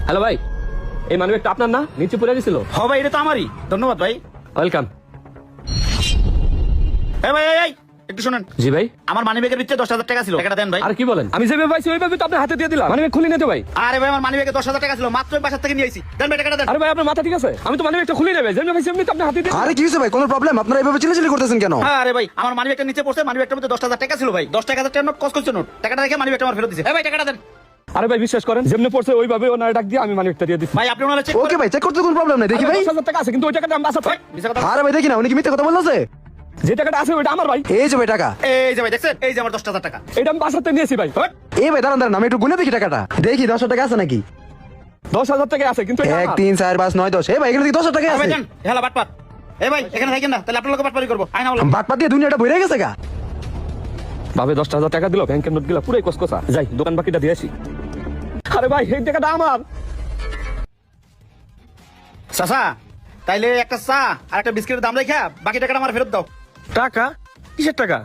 Hello ভাই, এই মানিব্যাগটা আপনার না? নিচে পড়ে গেছিল। হ্যাঁ ভাই, এটা তো আমারই। ধন্যবাদ ভাই। ওয়েলকাম। ভাই একটু শুনেন। জি ভাই। আমার মানিব্যাগের ভিতরে 10,000 টাকা ছিল, টাকাটা দেন ভাই। আর কি বলেন? আমি যেভাবে পাইছি ওইভাবে তো আপনার হাতে দিয়ে দিলাম। মানিব্যাগ খুলে নিতে ভাই। আরে ভাই, আমার মানিব্যাগে 10,000 টাকা ছিল, মাত্র বাসা থেকে নিয়ে আইছি। দেন ভাই, টাকাটা দেন। আরে ভাই, আপনার মাথা ঠিক আছে? আমি তো মানিব্যাগটা খুলে নেবে, যেভাবে পাইছি এমনি তো আপনার হাতে দিয়ে। আরে কি হয়েছে ভাই, কোনো প্রবলেম? আপনারা এভাবে চিল্লাচিল্লি করতেছেন কেন? আরে ভাই, আমার মানিব্যাগটা নিচে পড়ছে, মানিব্যাগটার মধ্যে 10,000 টাকা ছিল ভাই। 10,000 টাকা নোট, কসকস নোট। টাকাটা রেখে মানিব্যাগটা আমার ফেরত দিছে। ভাই টাকাটা দেন। আরে ভাই বিশ্বাস করেন, যেমনি পড়ছে ওইভাবে ওনার ডাক দিয়ে আমি মানিব্যাগটা দিয়ে দিচ্ছি। ভাই আপনি ওনারা চেক ওকে ভাই, চেক করতে কোনো প্রবলেম নাই, দেখি ভাই। 10,000 টাকা আছে, কিন্তু ওই টাকাটা আমি বাসাতে। আরে ভাই দেখি না, উনি কি মিথ্যে কথা বলতেছে? যে টাকাটা আছে ওইটা আমার ভাই। এই যে ভাই টাকা। এই যে ভাই দেখছেন, এই যে আমার 10,000 টাকা। এটা আমি বাসাতে নিয়েছি ভাই। এই ভাই দাঁড়ান দাঁড়ান, আমি একটু গুনে দেখি টাকাটা। দেখি 10 টাকা আছে নাকি? 10,000 টাকা আছে, কিন্তু এটা 1 আমার। 3 4 5 9 10। এই ভাই এখানে দেখি 10 টাকা ভাই আছে। দেন, হেলা বাটপাত। এই ভাই এখানে থাকেন না, তাহলে আপনার লোক বাটপারি করব। আইনা বলো। বাটপাত দিয়ে দুনিয়াটা ভরে গেছে গা। ভাবে 10,000 টাকা দিল, ব্যাংকের নোট গুলা পুরাই কসকসা। যাই দোকান বাকিটা দিয়ে আসি। আরে ভাই, এই টাকাটা আমার। চাচা, তাইলে একটা চা আর একটা বিস্কিটের দাম রেখা বাকি টাকাটা আমার ফেরত দাও। টাকা? কিসের টাকা?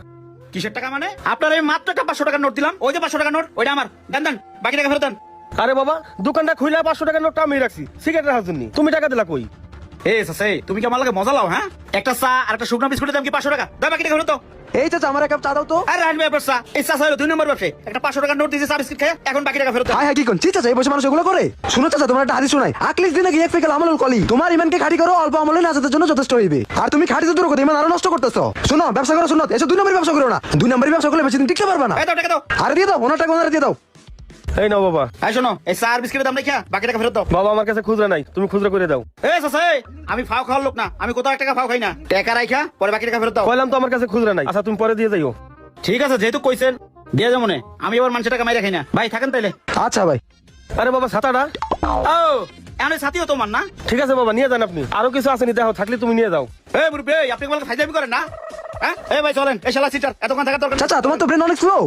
কিসের টাকা মানে? আপনার আমি মাত্র একটা 500 টাকার নোট দিলাম, ওই যে 500 টাকার নোট, ওইটা আমার। দেন দেন, বাকি টাকা ফেরত দেন। আরে বাবা, দোকানটা খুইলা 500 টাকার নোটটা আমি রাখছি সিগারেট রাখার জন্য। তুমি টাকা দিলা কই? এ চাচা, তুমি কি আমার লাগে মজা লাও? হ্যাঁ, একটা চা আর একটা শুকনো বিস্কুটের দাম কি 500 টাকা? দাও বাকি টাকা ফেরত দাও। এই চাচা আমার এক কাপ চা দাও তো। আরে রাখবে ব্যাপার চা, এই চাচা হলো 2 নম্বর ব্যবসায়ী। একটা 500 টাকার নোট দিয়েছে, চা বিস্কিট খেয়ে, এখন বাকি টাকা ফেরত দাও। হাই হাই কি কোন? চাচা এই বসে মানুষ এগুলো করে? শুনো চাচা, তোমার একটা হাদিস শোনাই। আকলিস দিনে গিয়ে ফেকাল আমলুল কলি। তোমার ইমানকে খাঁটি করো, অল্প আমলে নাজাতের জন্য যথেষ্ট হইবে। আর তুমি খাঁটি তো দূর করো, ইমান আরো নষ্ট করতেছো। শুনো, ব্যবসা করো সুন্নত, এসব 2 নম্বরের ব্যবসা করো না। 2 নম্বরের ব্যবসা করলে বেশি দিন টিকতে পারবে না। এই দাও টাকা দাও। আরে দিয়ে দাও, ওনার টাকা ওনারে দিয়ে দাও। এই নাও বাবা। এই শোনো, এই চা আর বিস্কিটের দাম রেখা বাকি টাকা ফেরত দাও। বাবা আমার কাছে খুচরা নাই, তুমি খুচরা করে দাও। এই চাচা, আমি ফাও খাওয়ার লোক না, আমি কোথাও 1 টাকা ফাও খাই না। টাকা রাখা পরে বাকি টাকা ফেরত দাও। কইলাম তো আমার কাছে খুচরা নাই। আচ্ছা তুমি পরে দিয়ে যাইও। ঠিক আছে, যেহেতু কইছেন দিয়ে যাবো না। আমি এবার মানুষের টাকা মাইরা খাই না। ভাই থাকেন তাইলে। আচ্ছা ভাই। আরে বাবা ছাতাটা। ও এমন সাথীও তোমার না? ঠিক আছে বাবা, নিয়ে যান আপনি। আরো কিছু আছে নি দেখো, থাকলে তুমি নিয়ে যাও। এই মুরব্বি, আপনি বলতে ফাইজলামি করেন না? হ্যাঁ, এই ভাই চলেন, এই শালা সিটার এতক্ষণ থাকার দরকার নেই। চাচা তোমার তো ব্রেন অনেক স্লো।